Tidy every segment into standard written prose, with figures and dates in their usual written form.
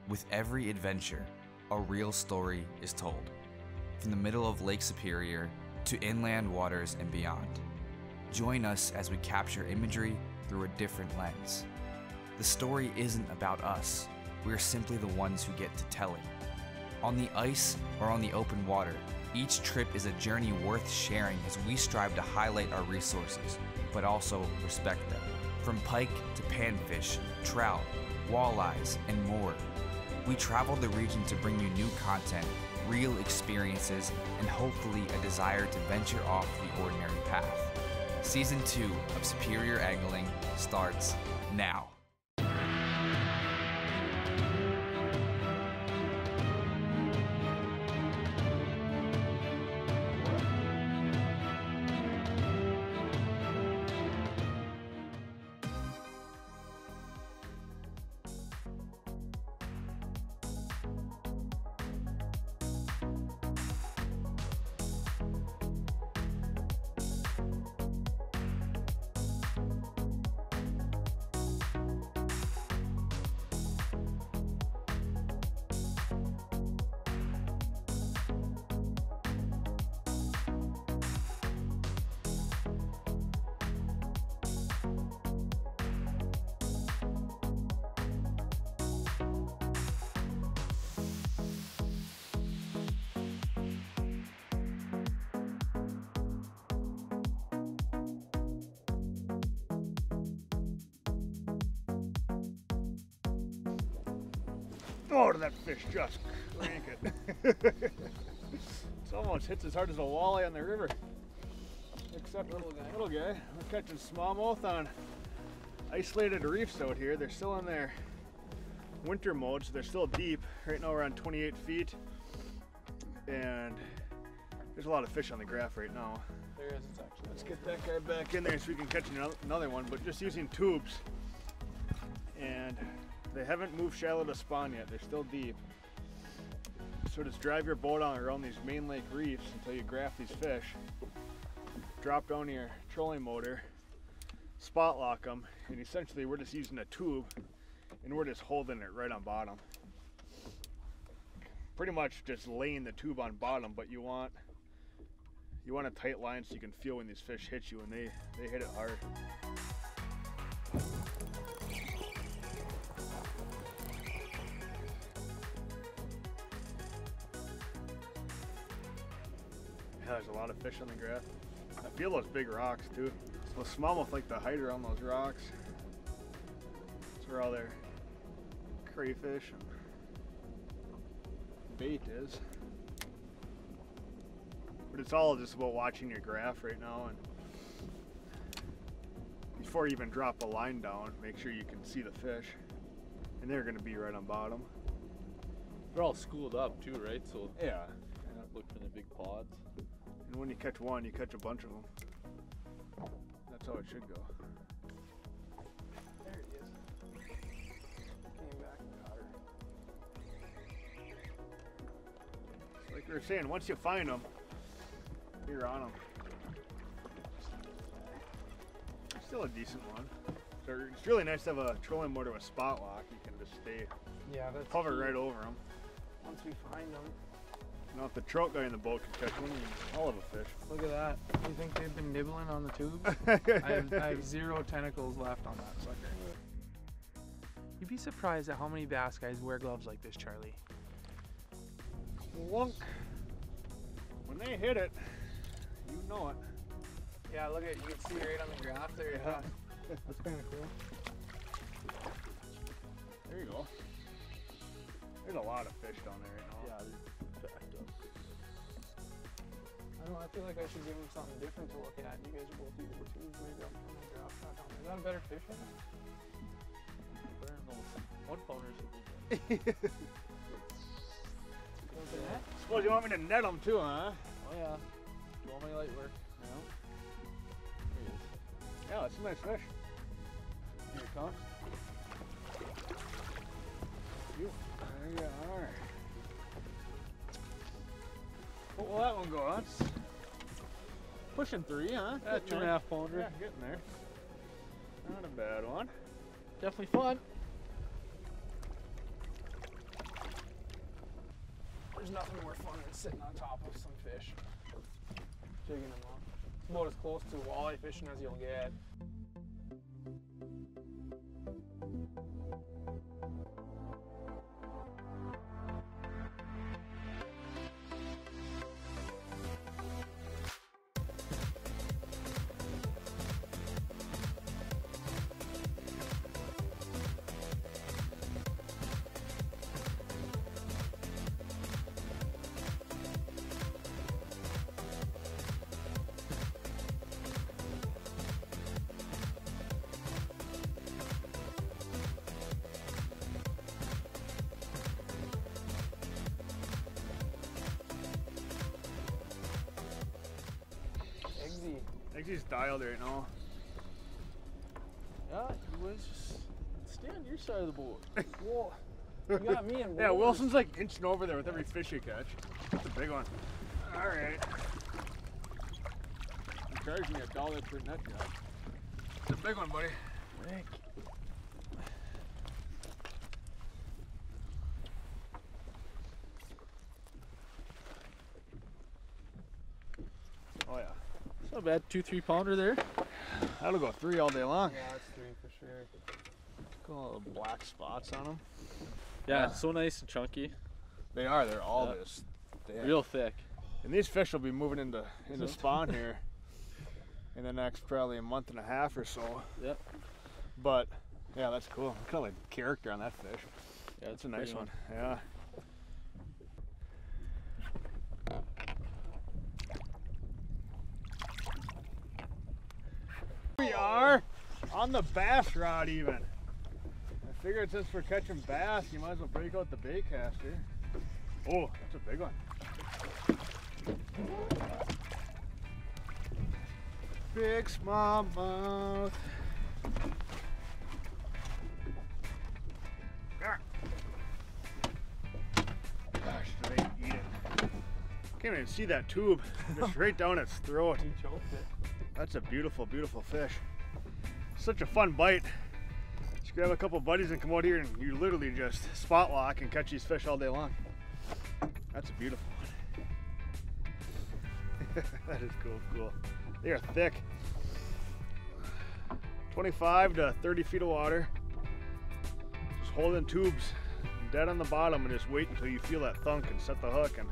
With every adventure, a real story is told. From the middle of Lake Superior to inland waters and beyond. Join us as we capture imagery through a different lens. The story isn't about us. We're simply the ones who get to tell it. On the ice or on the open water, each trip is a journey worth sharing as we strive to highlight our resources, but also respect them. From pike to panfish, trout, walleyes, and more. We traveled the region to bring you new content, real experiences, and hopefully a desire to venture off the ordinary path. Season 2 of Superior Angling starts now. Oh, did that fish just crank it. It almost hits as hard as a walleye on the river. Except little guy. We're catching smallmouth on isolated reefs out here. They're still in their winter mode, so they're still deep. Right now we're on 28 feet. And there's a lot of fish on the graph right now. There is, it's actually. Let's get that guy back in there so we can catch another one, but just using tubes. And they haven't moved shallow to spawn yet. They're still deep. So just drive your boat on around these main lake reefs until you graph these fish. Drop down your trolling motor, spot lock them, and essentially we're just using a tube and we're just holding it right on bottom. Pretty much just laying the tube on bottom, but you want a tight line so you can feel when these fish hit you, and they hit it hard. Yeah, there's a lot of fish on the graph. I feel those big rocks too. So smallmouth like to hide around those rocks. That's where all their crayfish and bait is. But it's all just about watching your graph right now, and before you even drop a line down, make sure you can see the fish. And they're gonna be right on bottom. They're all schooled up too, right? So yeah. You're not looking at big pods. And when you catch one, you catch a bunch of them. That's how it should go. There he is. Came back and got her. Like we were saying, once you find them, you're on them. Still a decent one. So it's really nice to have a trolling motor with spot lock. You can just stay, hover right over them. Once we find them. Now if the trout guy in the boat can catch one, I'll have a fish. Look at that. You think they've been nibbling on the tubes? I have 0 tentacles left on that sucker. You'd be surprised at how many bass guys wear gloves like this, Charlie. Lunk. When they hit it, you know it. Yeah, look at, you can see right on the graph there. Yeah. That's kind of cool. There you go. There's a lot of fish down there right now. Yeah, they're backed up. I don't know, I feel like I should give him something different to look at. You guys are both using tubes. Maybe I'll turn my graph back on. Is that a better fish in it? Better than those 1-pounders would be. Suppose you want me to net them too, huh? Oh yeah. Do all my light work. Yeah. There he is. Yeah, that's a nice fish. Here it comes. There you are. What will that one go on? Pushing 3, huh? Yeah, 2.5 pounder. Yeah, getting there. Not a bad one. Definitely fun. nothing more fun than sitting on top of some fish, jigging them up. It's about as close to walleye fishing as you'll get. Eggsy's dialed right now. Yeah, he was just stay on your side of the boat. Whoa. You got me in. Yeah, Wilson's like inching over there with every fish you catch. That's a big one. All right. I'm charging you $1 per net job. It's a big one, buddy. Rick. Oh yeah. It's not bad. 2-3 pounder there. That'll go 3 all day long. Yeah, it's 3 for sure. Cool little black spots on them. Yeah, it's so nice and chunky. They are. They're all Yeah. this thick. Real thick. And these fish will be moving into spawn here in the next probably a month and a half or so. Yep. But yeah, that's cool. Look at all the character on that fish. Yeah, That's a nice one. Yeah. We are on the bass rod even. I figured since we're catching bass, you might as well break out the bait caster. Oh, that's a big one. Big smallmouth. Gosh, did I eat it? Can't even see that tube. Just right down its throat. He choked it. That's a beautiful, beautiful fish. Such a fun bite. Just grab a couple buddies and come out here and you literally just spot lock and catch these fish all day long. That's a beautiful one. That is cool. They are thick. 25 to 30 feet of water. Just holding tubes dead on the bottom and just wait until you feel that thunk and set the hook and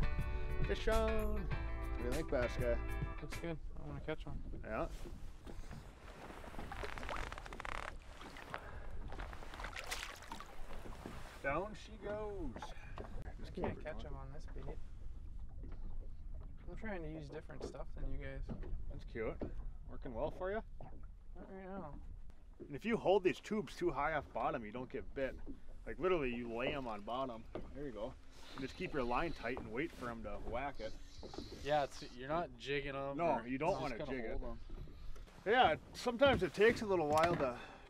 fish on. What do you think, bass guy? Looks good. I want to catch one. Yeah. Down she goes. Just Can't keep her catch going. him on this bait. I'm trying to use different stuff than you guys. That's cute. Working well for you. Not right now. And if you hold these tubes too high off bottom, you don't get bit. Like literally, you lay them on bottom. There you go. And just keep your line tight and wait for them to whack it. Yeah, you're not jigging them. No, you don't want to jig it. Yeah, sometimes it takes a little while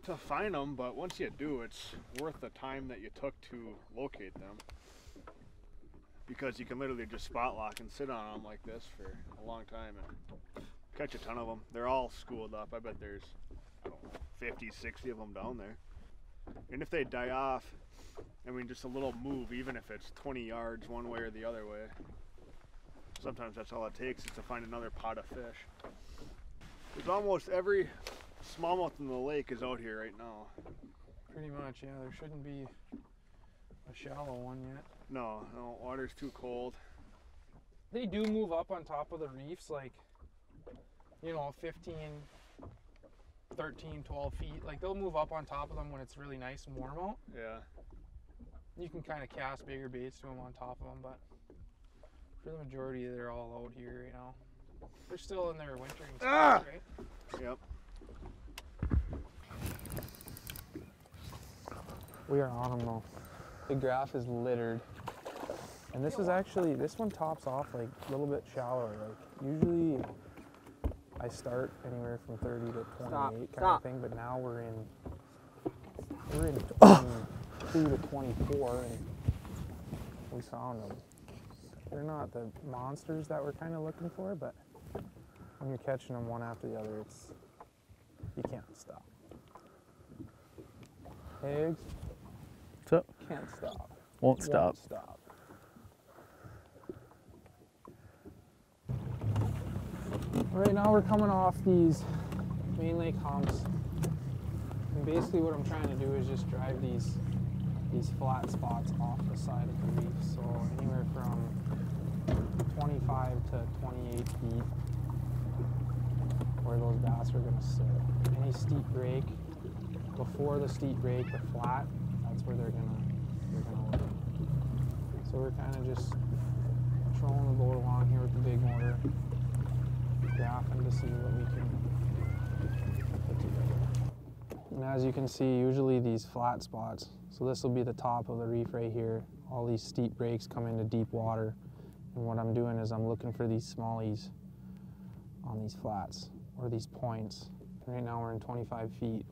to find them, but once you do, it's worth the time that you took to locate them. Because you can literally just spot lock and sit on them like this for a long time and catch a ton of them. They're all schooled up. I bet there's, I don't know, 50, 60 of them down there. And if they die off, I mean, just a little move, even if it's 20 yards one way or the other way, sometimes that's all it takes is to find another pot of fish. There's almost every smallmouth in the lake is out here right now. Pretty much, yeah. There shouldn't be a shallow one yet. No, water's too cold. They do move up on top of the reefs, like, you know, 15, 13, 12 feet. Like, they'll move up on top of them when it's really nice and warm out. Yeah. You can kind of cast bigger baits to them on top of them, but for the majority, they're all out here right now. They're still in their wintering spots, right? Yep. We are on them though. The graph is littered. And this is actually, this one tops off like a little bit shallower. Like usually I start anywhere from 30 to 28 kind of thing, but now we're in 22 to 24 and we found them. They're not the monsters that we're kind of looking for, but when you're catching them one after the other, you can't stop. Eggs. What's up? Can't stop. Won't stop. Stop. Right now we're coming off these main lake humps. And basically what I'm trying to do is just drive these flat spots off the side of the reef. So anywhere from 25 to 28 feet where those bass are going to sit. Any steep break, before the steep break, the flat, that's where they're gonna live. So we're kind of just trolling the boat along here with the big motor, graphing to see what we can put together. And as you can see, usually these flat spots, so this will be the top of the reef right here. All these steep breaks come into deep water. And what I'm doing is I'm looking for these smallies on these flats or these points. And right now we're in 25 feet.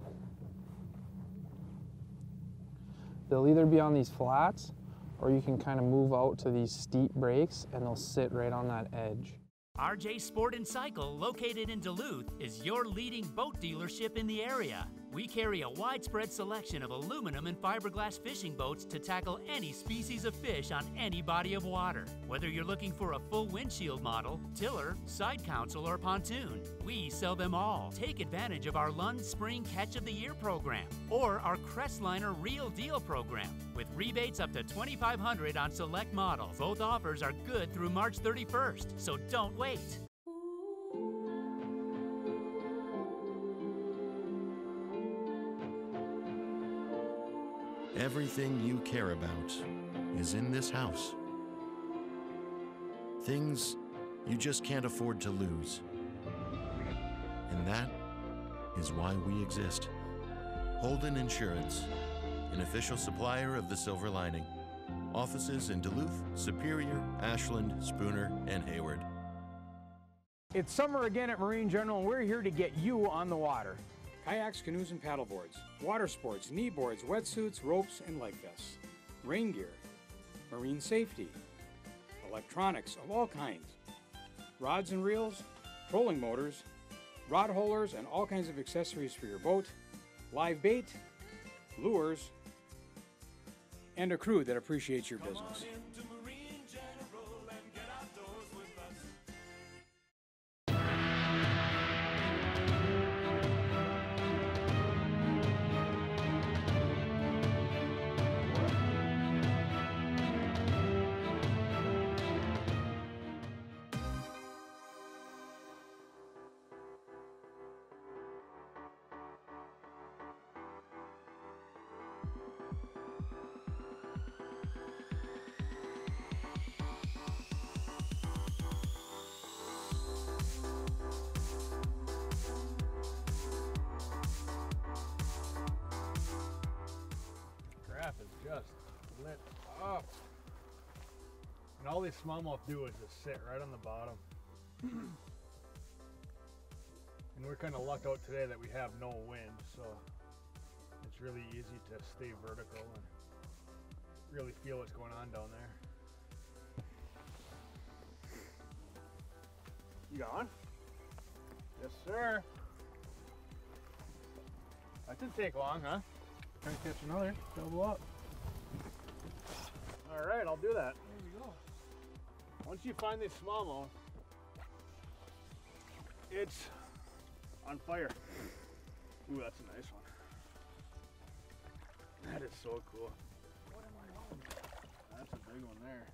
They'll either be on these flats or you can kind of move out to these steep breaks and they'll sit right on that edge. RJ Sport and Cycle, located in Duluth, is your leading boat dealership in the area. We carry a widespread selection of aluminum and fiberglass fishing boats to tackle any species of fish on any body of water. Whether you're looking for a full windshield model, tiller, side console, or pontoon, we sell them all. Take advantage of our Lund Spring Catch of the Year program or our Crestliner Real Deal program with rebates up to $2,500 on select models. Both offers are good through March 31st, so don't wait. Everything you care about is in this house. Things you just can't afford to lose. And that is why we exist. Holden Insurance, an official supplier of the Silver Lining. Offices in Duluth, Superior, Ashland, Spooner, and Hayward. It's summer again at Marine General, and we're here to get you on the water. Kayaks, canoes, and paddleboards, water sports, knee boards, wetsuits, ropes, and life vests, rain gear, marine safety, electronics of all kinds, rods and reels, trolling motors, rod holders, and all kinds of accessories for your boat, live bait, lures, and a crew that appreciates your business. Is just lit up. And all these smallmouth do is just sit right on the bottom. And we're kind of lucked out today that we have no wind, so it's really easy to stay vertical and really feel what's going on down there. You got one? Yes, sir. That didn't take long, huh? Trying to catch another, double up. All right, I'll do that. There you go. Once you find this smallmouth, it's on fire. Ooh, that's a nice one. That is so cool. What am I on? That's a big one there.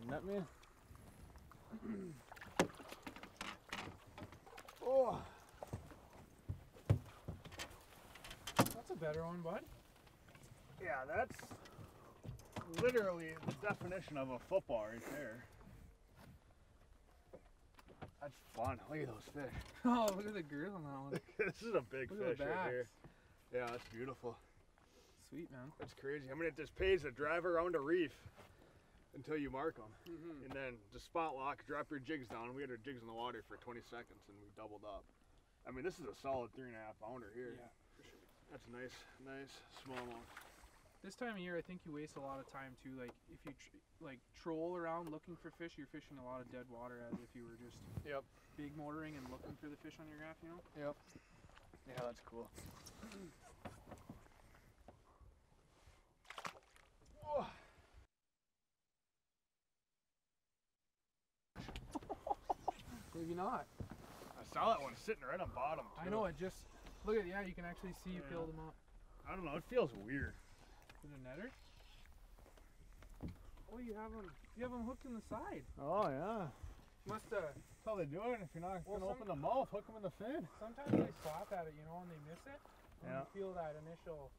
Net me? Oh, That's a better one, bud. yeah, that's literally the definition of a football right there. That's fun. Look at those fish. Oh, look at the girth on that one. This is a big Look at fish the right here. backs. Yeah, that's beautiful. Sweet, man. That's crazy. I mean, it just pays to drive around a reef until you mark them. And then just spot lock, drop your jigs down. We had our jigs in the water for 20 seconds and we doubled up. I mean, this is a solid 3.5 pounder here. Yeah, for sure. That's nice, nice smallmouth. This time of year, I think you waste a lot of time too. Like if you troll around looking for fish, you're fishing a lot of dead water as if you were just big motoring and looking for the fish on your graph, you know? Yep. Yeah, that's cool. Maybe not. I saw that one sitting right on bottom too. I know, it just, look at, yeah, you can actually see you peeled them up. I don't know, it feels weird. Is it a netter? Oh, you have them hooked in the side. Oh yeah. Must That's how they do it. If you're not gonna open the mouth, hook them in the fin. Sometimes they slap at it, you know, and they miss it. And Yeah. you feel that initial.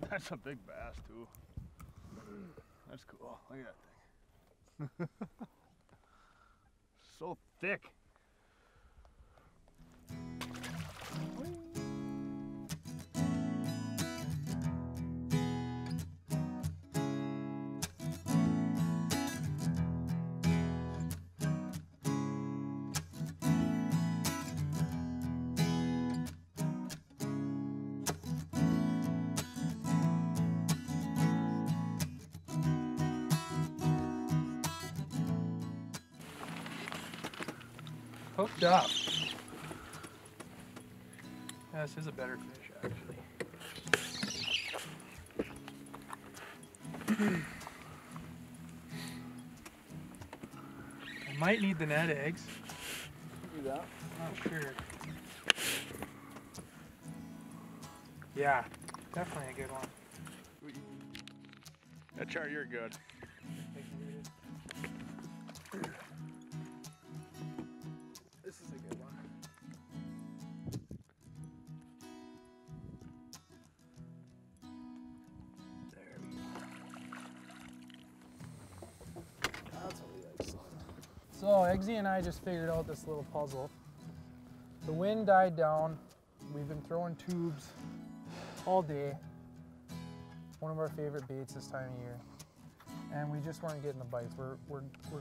That's a big bass too. That's cool. Look at that thing. So thick. Hooked up. Yeah, this is a better fish, actually. I might need the net eggs. Do that. Not sure. Yeah, definitely a good one. That chart, you're good. This is a good one. There we go. That's what we like, son. So Eggsy and I just figured out this little puzzle. The wind died down. We've been throwing tubes all day. One of our favorite baits this time of year. And we just weren't getting the bites. We're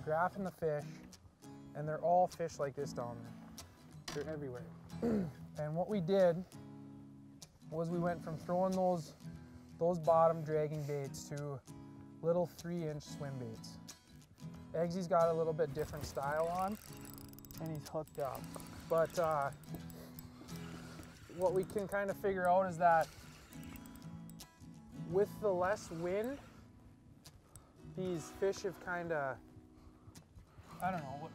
graphing the fish, and they're all fish like this down there. They're everywhere. And what we did was we went from throwing those bottom dragging baits to little 3-inch swim baits. Eggsy's got a little bit different style on, and he's hooked up. But what we can kind of figure out is that with the less wind, these fish have kind of, I don't know,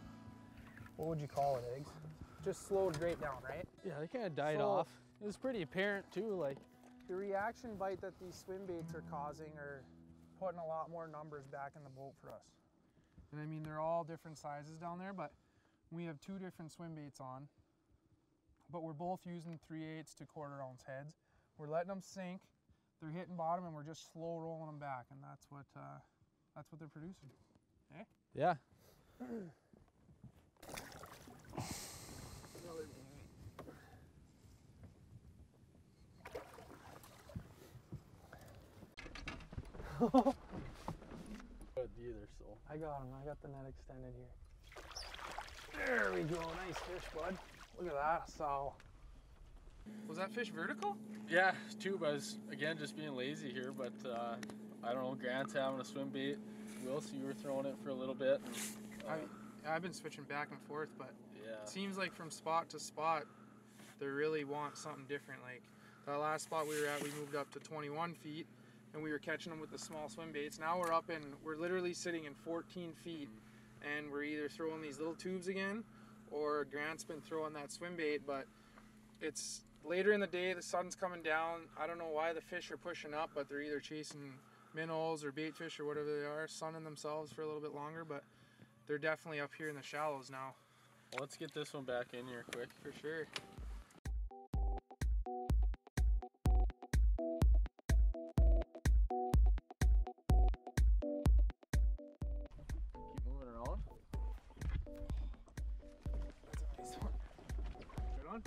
what would you call it, Eggs? Just slowed right down, right? Yeah, they kind of died So- off. It was pretty apparent too, like. The reaction bite that these swim baits are causing are putting a lot more numbers back in the boat for us. And I mean, they're all different sizes down there, but we have 2 different swim baits on, but we're both using 3/8 to 1/4 ounce heads. We're letting them sink, they're hitting bottom, and we're just slow rolling them back, and that's what they're producing. Eh? Yeah. Good either, so. I got him. I got the net extended here. There we go. Nice fish, bud. Look at that. So. Was that fish vertical? Yeah, tube. I was again just being lazy here, but I don't know. Grant's having a swim bait. Will, so you were throwing it for a little bit. And, I've been switching back and forth, but yeah. it seems like from spot to spot, they really want something different. Like that last spot we were at, we moved up to 21 feet, and we were catching them with the small swim baits. Now we're literally sitting in 14 feet, and we're either throwing these little tubes again, or Grant's been throwing that swim bait, but it's later in the day, the sun's coming down. I don't know why the fish are pushing up, but they're either chasing minnows or bait fish or whatever they are, sunning themselves for a little bit longer, but they're definitely up here in the shallows now. Well, let's get this one back in here quick. For sure. Keep moving around. That's a nice one. Good one?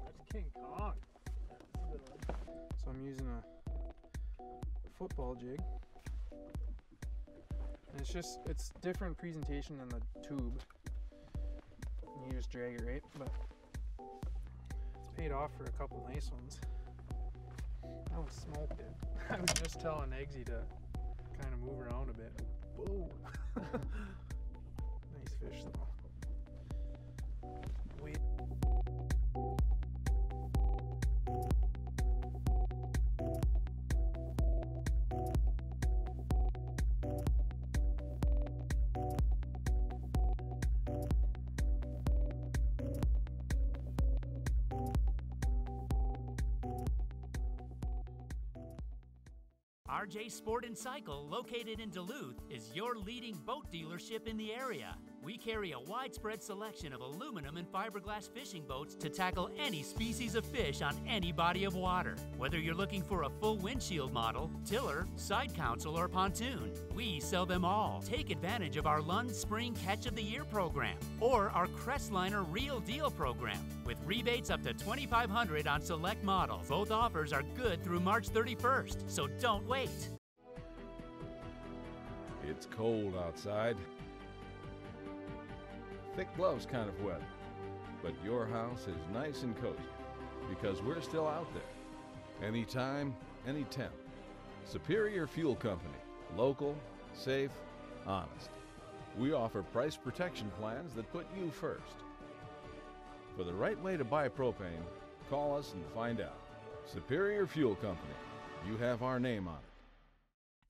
That's King Kong. So I'm using a football jig. And it's different presentation than the tube. And you just drag it right, but it's paid off for a couple nice ones. That one smoked it. I was just telling Eggsy to kind of move around a bit. Boom! Nice fish though. Wait. RJ Sport and Cycle, located in Duluth, is your leading boat dealership in the area. We carry a widespread selection of aluminum and fiberglass fishing boats to tackle any species of fish on any body of water. Whether you're looking for a full windshield model, tiller, side console, or pontoon, we sell them all. Take advantage of our Lund Spring Catch of the Year program or our Crestliner Real Deal program with rebates up to $2,500 on select models. Both offers are good through March 31st, so don't wait. It's cold outside. Thick gloves kind of wet, but your house is nice and cozy because we're still out there. Anytime, any temp. Superior Fuel Company. Local, safe, honest. We offer price protection plans that put you first. For the right way to buy propane, call us and find out. Superior Fuel Company. You have our name on it.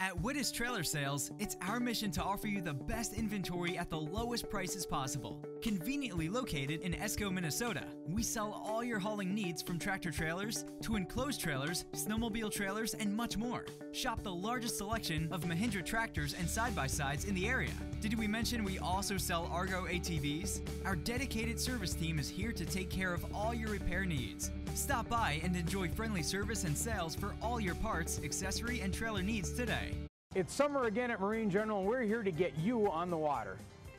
At Wittes Trailer Sales, it's our mission to offer you the best inventory at the lowest prices possible. Conveniently located in Esko, Minnesota, we sell all your hauling needs from tractor trailers to enclosed trailers, snowmobile trailers, and much more. Shop the largest selection of Mahindra tractors and side-by-sides in the area. Did we mention we also sell Argo ATVs? Our dedicated service team is here to take care of all your repair needs. Stop by and enjoy friendly service and sales for all your parts, accessory, and trailer needs today. It's summer again at Marine General, and we're here to get you on the water.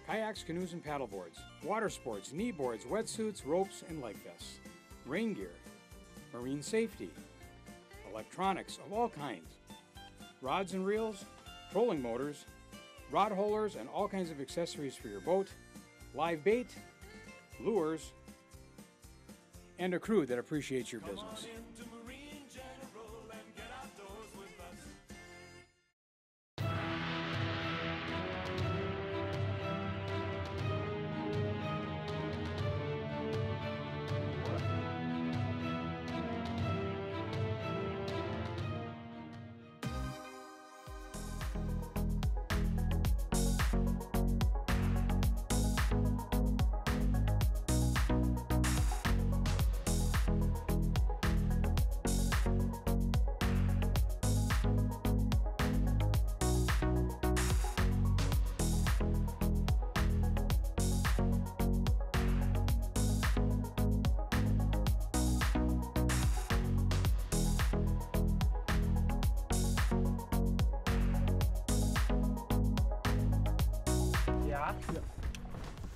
Kayaks, canoes, and paddleboards, water sports, knee boards, wetsuits, ropes, and life vests, rain gear, marine safety, electronics of all kinds, rods and reels, trolling motors, rod holders, and all kinds of accessories for your boat, live bait, lures, and a crew that appreciates your business.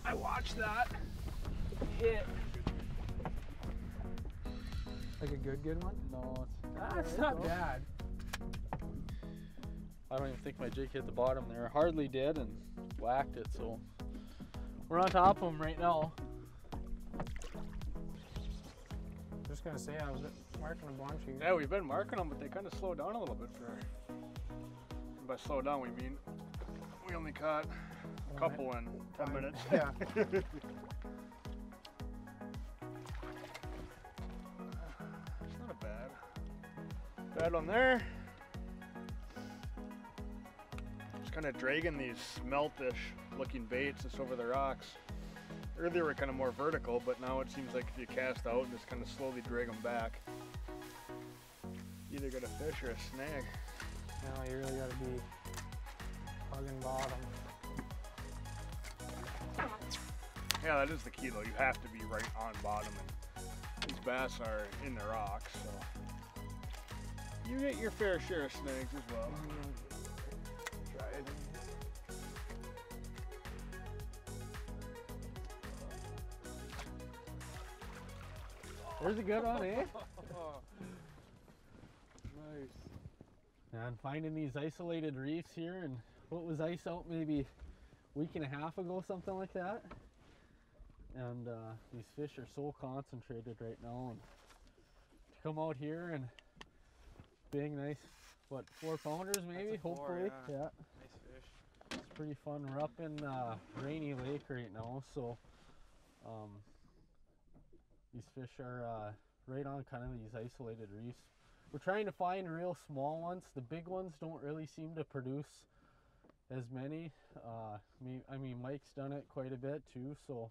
I watched that hit. Like a good one? No, It's not bad. I don't even think my jig hit the bottom there. Hardly did and whacked it, so we're on top of them right now. Just gonna say I was marking a bunch here. Yeah, we've been marking them, but they kind of slowed down a little bit for. And by slow down, we mean we only caught a couple in 10 minutes. Yeah. It's not a bad one there. Just kind of dragging these smeltish looking baits just over the rocks. Earlier we're kind of more vertical, but now it seems like if you cast out and just kind of slowly drag them back, you either get a fish or a snag. No, you really gotta be hugging bottom. Yeah, that is the key though. You have to be right on bottom, and these bass are in the rocks, so you get your fair share of snags as well. Try it. There's a good one, eh? Nice. And finding these isolated reefs here, and what was ice out maybe a week and a half ago, something like that. And these fish are so concentrated right now, and to come out here and being nice, what, 4-pounders maybe, hopefully. Yeah. Nice fish. It's pretty fun. We're up in Rainy Lake right now, so these fish are right on kind of these isolated reefs. We're trying to find real small ones. The big ones don't really seem to produce as many. I mean, Mike's done it quite a bit too, so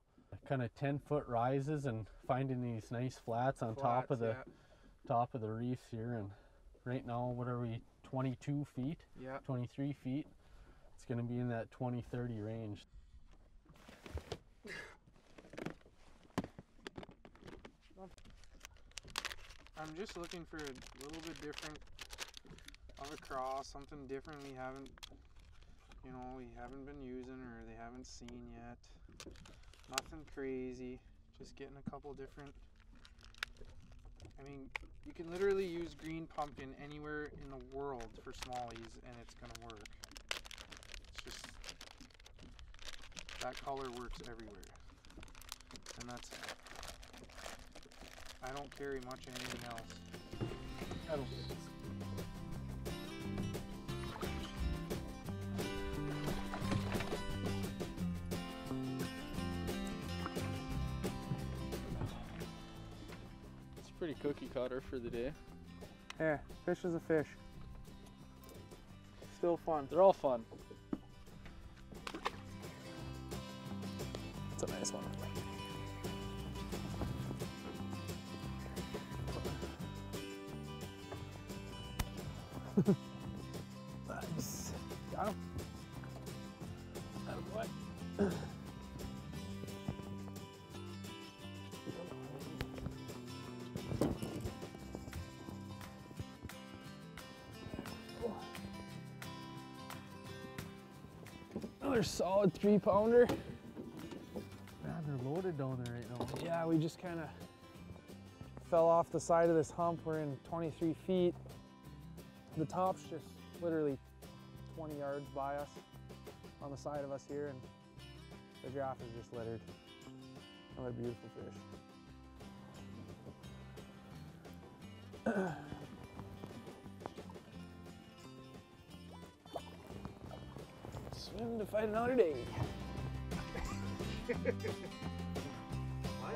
kind of 10-foot rises and finding these nice flats on top of the reefs here, and right now, what are we, 22 feet? Yeah. 23 feet. It's going to be in that 20-30 range. I'm just looking for a little bit different of a cross, something different we haven't been using or they haven't seen yet. Nothing crazy, just getting a couple different. I mean, you can literally use green pumpkin anywhere in the world for smallies and it's gonna work. It's just, that color works everywhere. And that's it. I don't carry much of anything else. I don't think it's... It's pretty cookie cutter for the day. Yeah, fish is a fish. Still fun. They're all fun. It's a nice one. Nice. Got him. Attaboy. Another solid 3-pounder. Man, they're loaded down there right now. Yeah, we just kind of fell off the side of this hump. We're in 23 feet. The top's just literally 20 yards by us on the side of us here, and the graph is just littered. Another beautiful fish. Swim to fight another day.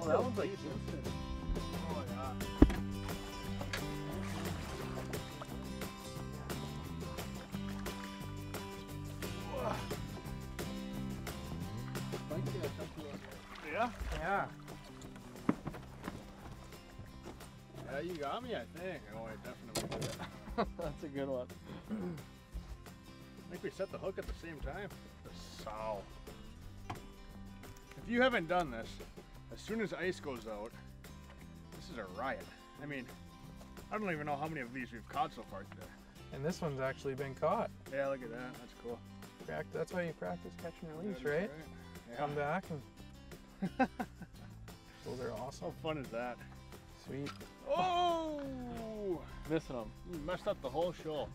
Oh, that one's like instant. Oh yeah. Yeah? Yeah. Yeah, you got me, I think. Oh, I definitely did. That's a good one. I think we set the hook at the same time. The sow. If you haven't done this, as soon as ice goes out, this is a riot. I mean, I don't even know how many of these we've caught so far today. And this one's actually been caught. Yeah, look at that. That's cool. That's why you practice catch and release, That is right? Yeah. Come back and those are awesome. How fun is that? Sweet. Oh! Missing them. You messed up the whole show.